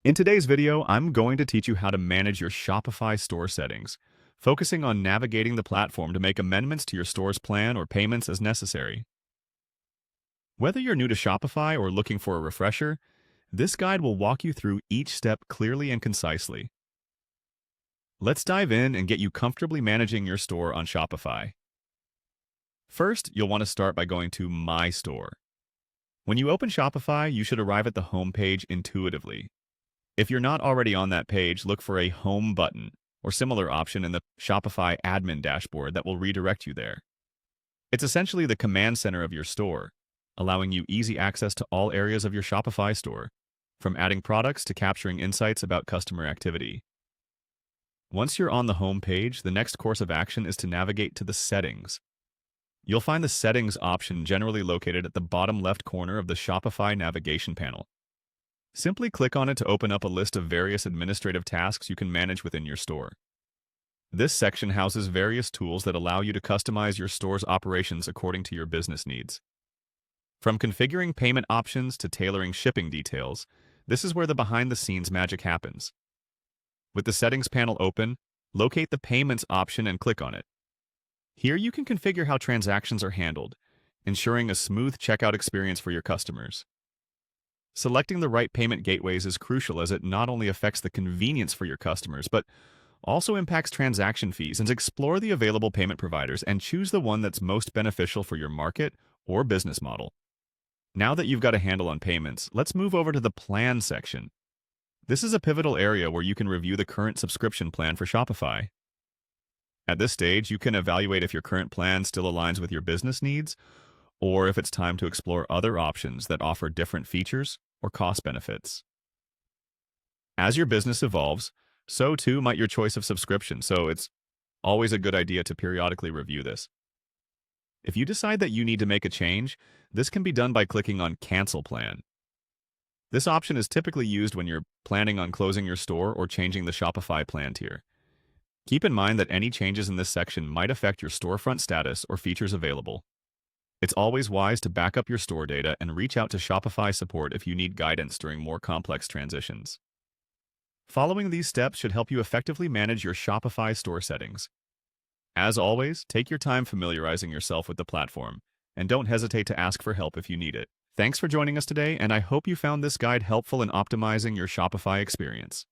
In today's video, I'm going to teach you how to manage your Shopify store settings, focusing on navigating the platform to make amendments to your store's plan or payments as necessary. Whether you're new to Shopify or looking for a refresher, this guide will walk you through each step clearly and concisely. Let's dive in and get you comfortably managing your store on Shopify. First, you'll want to start by going to My Store. When you open Shopify, you should arrive at the home page intuitively. If you're not already on that page, look for a Home button or similar option in the Shopify admin dashboard that will redirect you there. It's essentially the command center of your store, allowing you easy access to all areas of your Shopify store, from adding products to capturing insights about customer activity. Once you're on the home page, the next course of action is to navigate to the settings. You'll find the settings option generally located at the bottom left corner of the Shopify navigation panel. Simply click on it to open up a list of various administrative tasks you can manage within your store. This section houses various tools that allow you to customize your store's operations according to your business needs. From configuring payment options to tailoring shipping details, this is where the behind-the-scenes magic happens. With the settings panel open, locate the Payments option and click on it. Here you can configure how transactions are handled, ensuring a smooth checkout experience for your customers. Selecting the right payment gateways is crucial as it not only affects the convenience for your customers, but also impacts transaction fees. And explore the available payment providers and choose the one that's most beneficial for your market or business model. Now that you've got a handle on payments, let's move over to the Plan section. This is a pivotal area where you can review the current subscription plan for Shopify. At this stage, you can evaluate if your current plan still aligns with your business needs, or if it's time to explore other options that offer different features or cost benefits. As your business evolves, so too might your choice of subscription, so it's always a good idea to periodically review this. If you decide that you need to make a change, this can be done by clicking on Cancel Plan. This option is typically used when you're planning on closing your store or changing the Shopify plan tier. Keep in mind that any changes in this section might affect your storefront status or features available. It's always wise to back up your store data and reach out to Shopify support if you need guidance during more complex transitions. Following these steps should help you effectively manage your Shopify store settings. As always, take your time familiarizing yourself with the platform, and don't hesitate to ask for help if you need it. Thanks for joining us today, and I hope you found this guide helpful in optimizing your Shopify experience.